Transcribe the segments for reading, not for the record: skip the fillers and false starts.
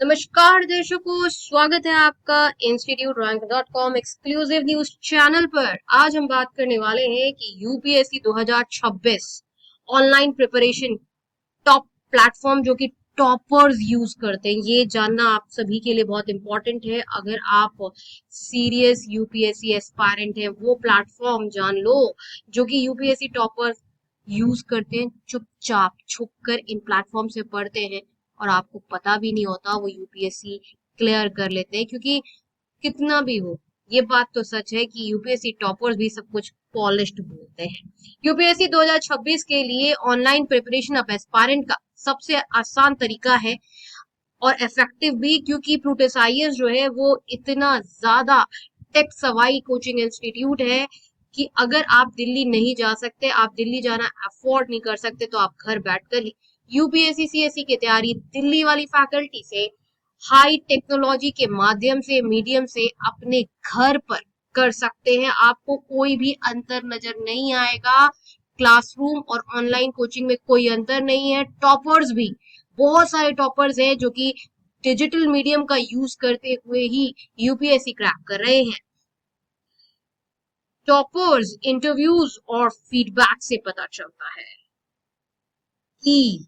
नमस्कार दर्शकों, स्वागत है आपका institute rank dot com exclusive news channel पर। आज हम बात करने वाले हैं कि UPSC 2026 online preparation top platform जो कि टॉपर्स यूज करते हैं, ये जानना आप सभी के लिए बहुत इंपॉर्टेंट है। अगर आप सीरियस यूपीएससी एस्पायरेंट है, वो प्लेटफॉर्म जान लो जो कि यूपीएससी टॉपर्स यूज करते हैं। चुपचाप छुप कर इन प्लेटफॉर्म से पढ़ते हैं और आपको पता भी नहीं होता, वो यूपीएससी क्लियर कर लेते हैं। क्योंकि कितना भी हो, ये बात तो सच है कि यूपीएससी टॉपर्स भी सब कुछ पॉलिश्ड बोलते हैं। यूपीएससी 2026 के लिए ऑनलाइन प्रिपरेशन ऑफ एस्पायरेंट का सबसे आसान तरीका है और इफेक्टिव भी, क्योंकि प्लूटस आईएएस जो है वो इतना ज्यादा टेक सवाई कोचिंग इंस्टीट्यूट है कि अगर आप दिल्ली नहीं जा सकते, आप दिल्ली जाना अफोर्ड नहीं कर सकते, तो आप घर बैठकर यूपीएससी सीएससी की तैयारी दिल्ली वाली फैकल्टी से हाई टेक्नोलॉजी के माध्यम से मीडियम से अपने घर पर कर सकते हैं। आपको कोई भी अंतर नजर नहीं आएगा। क्लासरूम और ऑनलाइन कोचिंग में कोई अंतर नहीं है। टॉपर्स भी बहुत सारे टॉपर्स हैं जो कि डिजिटल मीडियम का यूज करते हुए ही यूपीएससी क्रैक कर रहे हैं। टॉपर्स इंटरव्यूज और फीडबैक से पता चलता है कि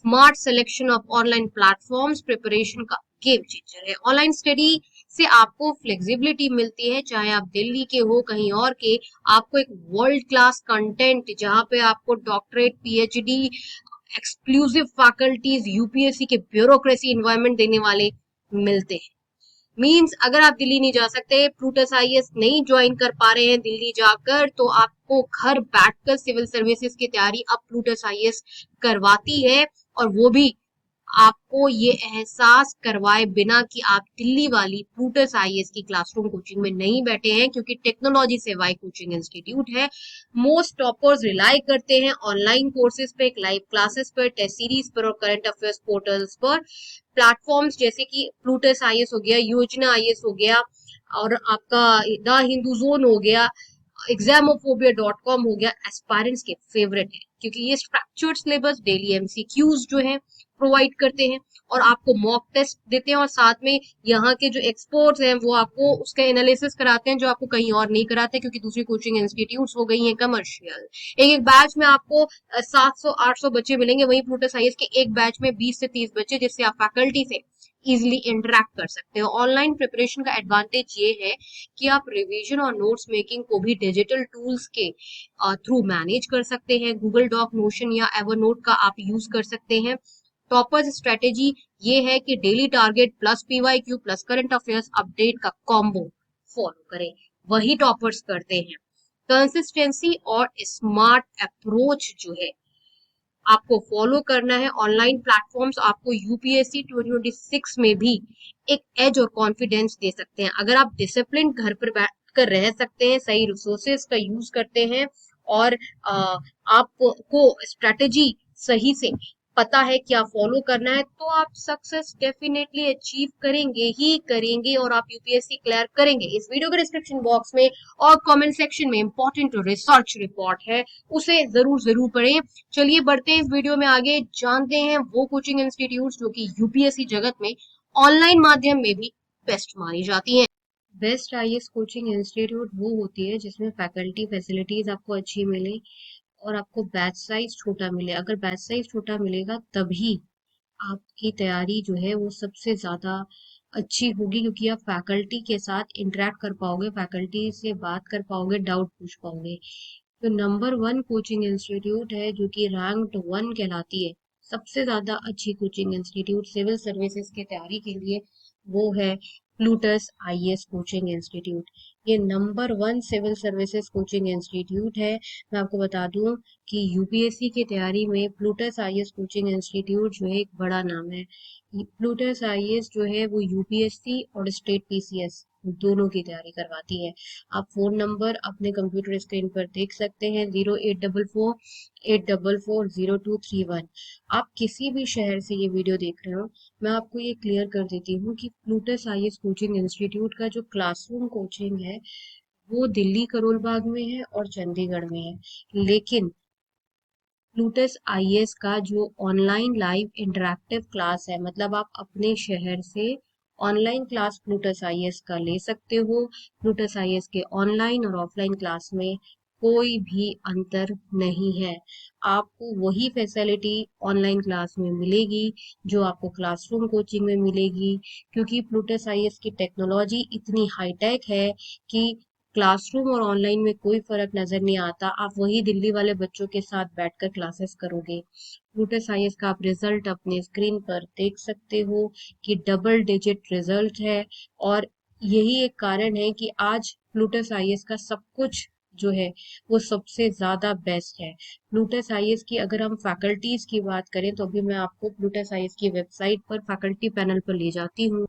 smart selection of online platforms preparation का गेम चेंजर है। ऑनलाइन स्टडी से आपको फ्लेक्सिबिलिटी मिलती है, चाहे आप दिल्ली के हो कहीं और के। आपको एक वर्ल्ड क्लास कंटेंट जहां पे आपको doctorate PhD exclusive faculties UPSC के ब्यूरोक्रेसी एनवायरनमेंट देने वाले मिलते हैं। मींस अगर आप दिल्ली नहीं जा सकते, प्लूटस आईएएस नहीं ज्वाइन कर पा रहे हैं दिल्ली जाकर, तो आपको घर बैठकर सिविल सर्विसेज की तैयारी अब प्लूटस आईएएस करवाती है। और वो भी आपको ये एहसास करवाए बिना कि आप दिल्ली वाली प्लूटस आईएएस की क्लासरूम कोचिंग में नहीं बैठे हैं, क्योंकि टेक्नोलॉजी से वाई कोचिंग इंस्टीट्यूट है। मोस्ट टॉपर्स रिलाई करते हैं ऑनलाइन कोर्सेज पे, लाइव क्लासेस पर, टेस्ट सीरीज पर और करंट अफेयर्स पोर्टल्स पर। प्लेटफॉर्म्स जैसे कि प्लूटस आईएएस हो गया, योजना आईएएस हो गया और आपका द हिंदू जोन हो गया, एग्जामोफोबिया.com हो गया, एस्पायरेंट्स के फेवरेट है, क्योंकि ये स्ट्रक्चर्ड सिलेबस, डेली एमसीक्यूज जो है प्रोवाइड करते हैं और आपको मॉक टेस्ट देते हैं, और साथ में यहाँ के जो एक्सपर्ट्स हैं वो आपको उसका एनालिसिस कराते हैं, जो आपको कहीं और नहीं कराते, क्योंकि दूसरी कोचिंग इंस्टीट्यूट्स हो गई हैं कमर्शियल। एक एक बैच में आपको 700-800 बच्चे मिलेंगे, वहीं प्लूटस आईएएस के एक बैच में 20 से 30 बच्चे, जिससे आप फैकल्टी से इजिली इंटरेक्ट कर सकते हो। ऑनलाइन प्रिपरेशन का एडवांटेज ये है कि आप रिवीजन और नोट्स मेकिंग को भी डिजिटल टूल्स के थ्रू मैनेज कर सकते हैं। गूगल डॉक, नोशन या एवरनोट का आप यूज कर सकते हैं। टॉपर्स स्ट्रेटेजी ये है कि daily target plus PYQ plus current affairs update का कॉम्बो फॉलो करें, वही टॉपर्स करते हैं। कंसिस्टेंसी और स्मार्ट अप्रोच जो है आपको फॉलो करना है। ऑनलाइन प्लेटफॉर्म्स आपको यूपीएससी 2026 में भी एक एज और कॉन्फिडेंस दे सकते हैं। अगर आप डिसिप्लिन घर पर बैठ कर रह सकते हैं, सही रिसोर्सेज का यूज करते हैं और आपको स्ट्रेटेजी सही से पता है क्या फॉलो करना है, तो आप सक्सेस डेफिनेटली अचीव करेंगे ही करेंगे और आप यूपीएससी क्लियर करेंगे। इस वीडियो के डिस्क्रिप्शन बॉक्स में और कमेंट सेक्शन में इंपॉर्टेंट रिसर्च रिपोर्ट है, उसे जरूर जरूर पढ़ें। चलिए बढ़ते हैं इस वीडियो में आगे, जानते हैं वो कोचिंग इंस्टीट्यूट जो कि यूपीएससी जगत में ऑनलाइन माध्यम में भी बेस्ट मानी जाती हैं। बेस्ट आईएएस कोचिंग इंस्टीट्यूट वो होती है जिसमें फैकल्टी फैसिलिटीज आपको अच्छी मिले और आपको बैच साइज छोटा मिले। अगर बैच साइज छोटा मिलेगा तभी आपकी तैयारी जो है वो सबसे ज्यादा अच्छी होगी, क्योंकि आप फैकल्टी के साथ इंटरेक्ट कर पाओगे, फैकल्टी से बात कर पाओगे, डाउट पूछ पाओगे। तो नंबर 1 कोचिंग इंस्टीट्यूट है जो कि रैंक्ड 1 कहलाती है, सबसे ज्यादा अच्छी कोचिंग इंस्टीट्यूट सिविल सर्विसेज की तैयारी के लिए, वो है प्लूटस आईएएस कोचिंग इंस्टीट्यूट। ये number 1 civil services coaching institute है। मैं आपको बता दूं कि यूपीएससी की तैयारी में प्लूटस आईएएस कोचिंग इंस्टीट्यूट जो है एक बड़ा नाम है। प्लूटस आईएएस जो है वो यूपीएससी और स्टेट पीसीएस दोनों की तैयारी करवाती है। आप फोन नंबर अपने कंप्यूटर स्क्रीन पर देख सकते हैं, 0844-844-0231। आप किसी भी शहर से ये वीडियो देख रहे हो, मैं आपको ये क्लियर कर देती हूँ कि प्लूटस आईएएस कोचिंग इंस्टीट्यूट का जो क्लासरूम कोचिंग है वो दिल्ली करोल बाग में है और चंडीगढ़ में है, लेकिन प्लूटस आईएएस का जो ऑनलाइन लाइव इंटरैक्टिव क्लास है, मतलब आप अपने शहर से ऑनलाइन क्लास प्लूटस आईएएस का ले सकते हो। प्लूटस आईएएस के ऑनलाइन और ऑफलाइन क्लास में कोई भी अंतर नहीं है। आपको वही फैसिलिटी ऑनलाइन क्लास में मिलेगी जो आपको क्लासरूम कोचिंग में मिलेगी, क्योंकि प्लूटस आईएएस की टेक्नोलॉजी इतनी हाईटेक है कि क्लासरूम और ऑनलाइन में कोई फर्क नजर नहीं आता। आप वही दिल्ली वाले बच्चों के साथ बैठकर क्लासेस करोगे। प्लूटस आईएएस का आप रिजल्ट अपने स्क्रीन पर देख सकते हो कि डबल डिजिट रिजल्ट है, और यही एक कारण है कि आज प्लूटस आईएएस का सब कुछ जो है वो सबसे ज्यादा बेस्ट है। प्लूटस आईएएस की अगर हम फैकल्टीज की बात करें तो अभी मैं आपको प्लूटस आईएएस की वेबसाइट पर फैकल्टी पैनल पर ले जाती हूँ।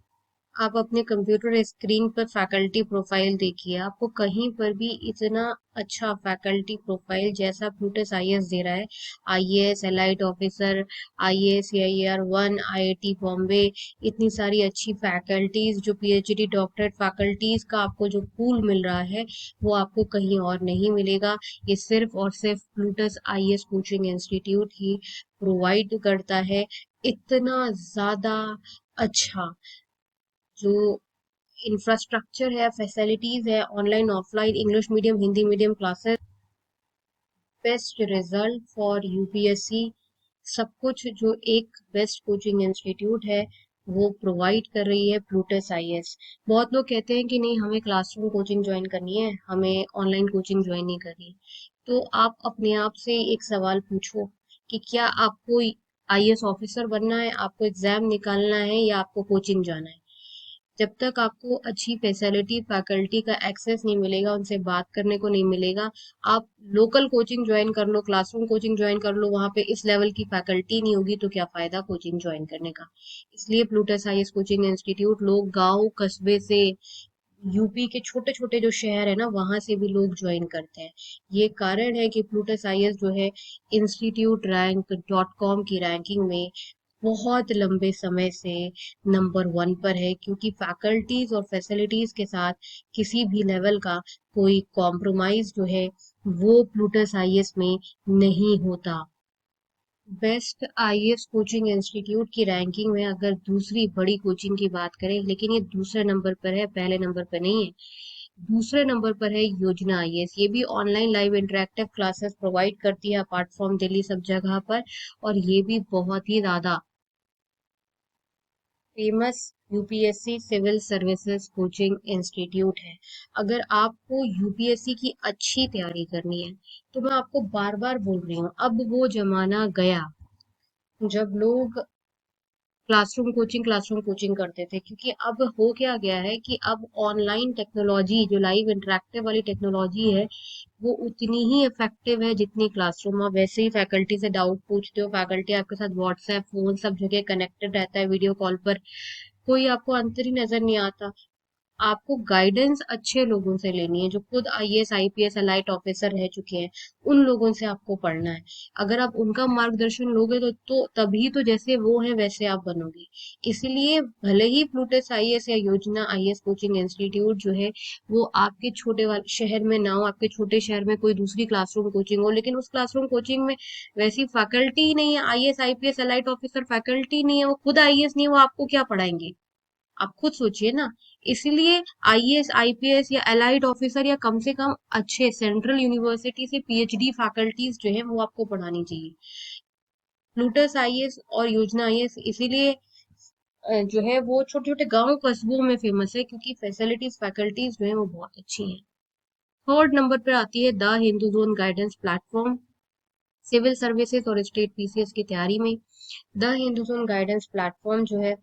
आप अपने कंप्यूटर स्क्रीन पर फैकल्टी प्रोफाइल देखिए, आपको कहीं पर भी इतना अच्छा फैकल्टी प्रोफाइल जैसा प्लूटस आईएएस दे रहा है, IAS allied officer, IAS AIR 1, IIT Bombay, इतनी सारी अच्छी फैकल्टीज, जो पीएचडी डॉक्टरेट फैकल्टीज का आपको जो पूल मिल रहा है वो आपको कहीं और नहीं मिलेगा। ये सिर्फ और सिर्फ प्लूटस आईएएस कोचिंग इंस्टीट्यूट ही प्रोवाइड करता है। इतना ज्यादा अच्छा जो इंफ्रास्ट्रक्चर है, फैसिलिटीज है, online offline English medium Hindi medium classes, best result for UPSC, सब कुछ जो एक बेस्ट कोचिंग इंस्टीट्यूट है वो प्रोवाइड कर रही है प्लूटस आईएएस। बहुत लोग कहते हैं कि नहीं, हमें क्लासरूम कोचिंग ज्वाइन करनी है, हमें ऑनलाइन कोचिंग ज्वाइन नहीं करनी। तो आप अपने आप से एक सवाल पूछो कि क्या आपको आईएएस ऑफिसर बनना है, आपको एग्जाम निकालना है, या आपको कोचिंग जाना है। जब तक आपको अच्छी फैसिलिटी फैकल्टी का एक्सेस नहीं मिलेगा, उनसे बात करने को नहीं मिलेगा, आप लोकल कोचिंग ज्वाइन कर लो, क्लासरूम कोचिंग ज्वाइन कर लो, वहां पे इस लेवल की फैकल्टी नहीं होगी तो क्या फायदा कोचिंग ज्वाइन करने का। इसलिए प्लूटस आईएएस कोचिंग इंस्टीट्यूट लोग गांव कस्बे से, यूपी के छोटे छोटे जो शहर है ना वहां से भी लोग ज्वाइन करते हैं। ये कारण है कि प्लूटस आईएएस जो है इंस्टीट्यूट रैंक .com की रैंकिंग में बहुत लंबे समय से नंबर 1 पर है, क्योंकि फैकल्टीज और फैसिलिटीज के साथ किसी भी लेवल का कोई कॉम्प्रोमाइज जो है वो प्लूटस आईएएस में नहीं होता। बेस्ट आईएएस कोचिंग इंस्टीट्यूट की रैंकिंग में अगर दूसरी बड़ी कोचिंग की बात करें, लेकिन ये दूसरे नंबर पर है, पहले नंबर पर नहीं है। दूसरे नंबर पर है योजना आईएएस। ये भी online live interactive classes provide करती है अपार्ट फ्रॉम दिल्ली सब जगह पर, और ये भी बहुत ही ज्यादा famous UPSC civil services coaching institute है। अगर आपको यूपीएससी की अच्छी तैयारी करनी है तो मैं आपको बार बार बोल रही हूँ, अब वो जमाना गया जब लोग क्लासरूम कोचिंग करते थे, क्योंकि अब हो क्या गया है कि अब ऑनलाइन टेक्नोलॉजी, जो लाइव इंटरेक्टिव वाली टेक्नोलॉजी है, वो उतनी ही इफेक्टिव है जितनी क्लासरूम। आप वैसे ही फैकल्टी से डाउट पूछते हो, फैकल्टी आपके साथ व्हाट्सएप फोन सब जगह कनेक्टेड रहता है, वीडियो कॉल पर, कोई आपको अंतर ही नजर नहीं आता। आपको गाइडेंस अच्छे लोगों से लेनी है जो खुद आईएएस आईपीएस एलाइट ऑफिसर रह चुके हैं, उन लोगों से आपको पढ़ना है। अगर आप उनका मार्गदर्शन लोगे तो तभी तो जैसे वो है वैसे आप बनोगे। इसलिए भले ही प्लूटस आईएएस या योजना आईएएस कोचिंग इंस्टीट्यूट जो है वो आपके छोटे वाले शहर में ना हो, आपके छोटे शहर में कोई दूसरी क्लासरूम कोचिंग हो, लेकिन उस क्लासरूम कोचिंग में वैसी फैकल्टी ही नहीं है, IAS IPS elite officer faculty नहीं है, वो खुद आईएएस नहीं है, वो आपको क्या पढ़ाएंगे। आप खुद सोचिए ना। इसलिए आईएएस आईपीएस या एलाइड ऑफिसर या कम से कम अच्छे सेंट्रल यूनिवर्सिटी से पीएचडी फैकल्टीज जो है वो आपको पढ़ानी चाहिए। प्लूटस आईएएस और योजना आईएएस इसीलिए जो है वो छोटे छोटे गांव कस्बों में फेमस है, क्योंकि फैसिलिटीज फैकल्टीज जो है वो बहुत अच्छी हैं। थर्ड नंबर पर आती है the Hindu zone guidance platform, civil services और स्टेट पीसीएस की तैयारी में the Hindu zone guidance platform जो है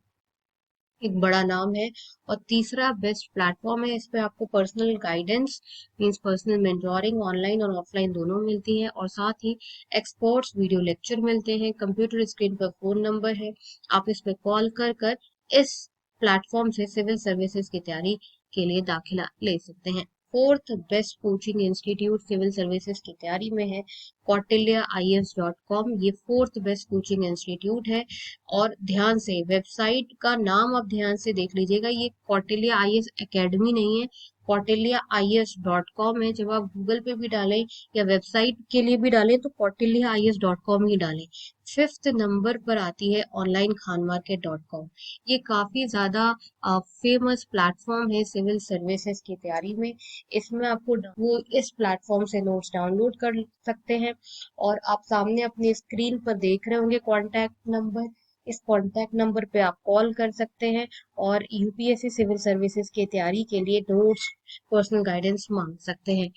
एक बड़ा नाम है, और तीसरा बेस्ट प्लेटफॉर्म है। इस पे आपको personal guidance means personal mentoring online और ऑफलाइन दोनों मिलती है, और साथ ही एक्सपर्ट्स वीडियो लेक्चर मिलते हैं। कंप्यूटर स्क्रीन पर फोन नंबर है, आप इस पे कॉल कर कर इस प्लेटफॉर्म से सिविल सर्विसेज की तैयारी के लिए दाखिला ले सकते हैं। Fourth best coaching institute civil services की तैयारी में है kautilyaIAS.com। ये फोर्थ बेस्ट कोचिंग इंस्टीट्यूट है। और ध्यान से वेबसाइट का नाम आप ध्यान से देख लीजिएगा, ये कौटिल्य आईएएस एकेडमी नहीं है, kautilyaIAS.com है। जब आप गूगल पे भी डालें या वेबसाइट के लिए भी डालें तो kautilyaIAS.com ही डालें। फिफ्थ नंबर पर आती है ऑनलाइन खानमार्केट.com। ये काफी ज्यादा फेमस प्लेटफॉर्म है सिविल सर्विसेज की तैयारी में। इसमें आपको वो इस प्लेटफॉर्म से नोट्स डाउनलोड कर सकते हैं। और आप सामने अपनी स्क्रीन पर देख रहे होंगे कॉन्टैक्ट नंबर, इस कॉन्टैक्ट नंबर पे आप कॉल कर सकते हैं और यूपीएससी सिविल सर्विसेज की तैयारी के लिए नोट्स, पर्सनल गाइडेंस मांग सकते हैं।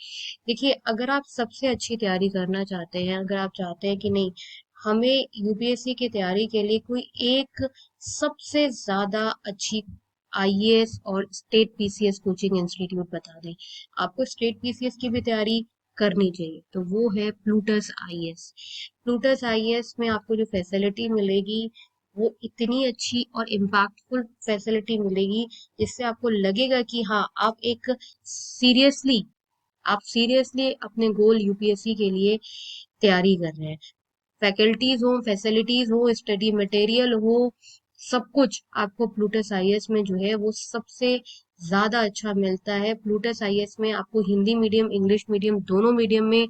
देखिए, अगर आप सबसे अच्छी तैयारी करना चाहते हैं, अगर आप चाहते हैं कि नहीं हमें यूपीएससी की तैयारी के लिए कोई एक सबसे ज्यादा अच्छी आईएएस और स्टेट पीसीएस कोचिंग इंस्टीट्यूट बता दें, आपको स्टेट पीसीएस की भी तैयारी करनी चाहिए, तो वो है प्लूटस आईएएस। प्लूटस आईएएस में आपको जो फैसिलिटी मिलेगी वो इतनी अच्छी और इम्पैक्टफुल फैसिलिटी मिलेगी जिससे आपको लगेगा कि हाँ सीरियसली आप सीरियसली अपने गोल यूपीएससी के लिए तैयारी कर रहे हैं। फैसिलिटीज हो, स्टडी मटेरियल हो, सब कुछ आपको प्लूटस आईएएस में जो है वो सबसे ज्यादा अच्छा मिलता है। प्लूटस आईएएस में आपको हिंदी मीडियम, इंग्लिश मीडियम, दोनों मीडियम में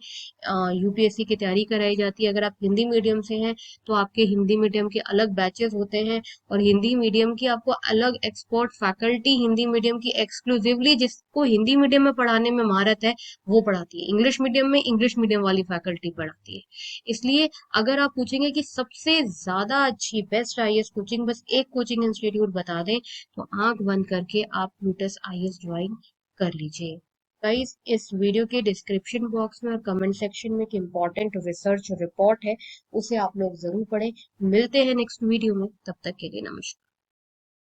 यूपीएससी की तैयारी कराई जाती है। अगर आप हिंदी मीडियम से हैं तो आपके हिंदी मीडियम के अलग बैचेस होते हैं और हिंदी मीडियम की आपको अलग एक्सपर्ट फैकल्टी, हिंदी मीडियम की एक्सक्लूसिवली जिसको हिंदी मीडियम में पढ़ाने में महारत है वो पढ़ाती है। इंग्लिश मीडियम में इंग्लिश मीडियम वाली फैकल्टी पढ़ाती है। इसलिए अगर आप पूछेंगे कि सबसे ज्यादा अच्छी बेस्ट आईएएस कोचिंग, बस एक कोचिंग इंस्टीट्यूट बता दें, तो आंख बंद करके आप प्लूटस आईएएस ज्वाइन कर लीजिए। गाइस, इस वीडियो के डिस्क्रिप्शन बॉक्स में और कमेंट सेक्शन में एक इम्पोर्टेंट रिसर्च रिपोर्ट है, उसे आप लोग जरूर पढ़ें। मिलते हैं नेक्स्ट वीडियो में, तब तक के लिए नमस्कार।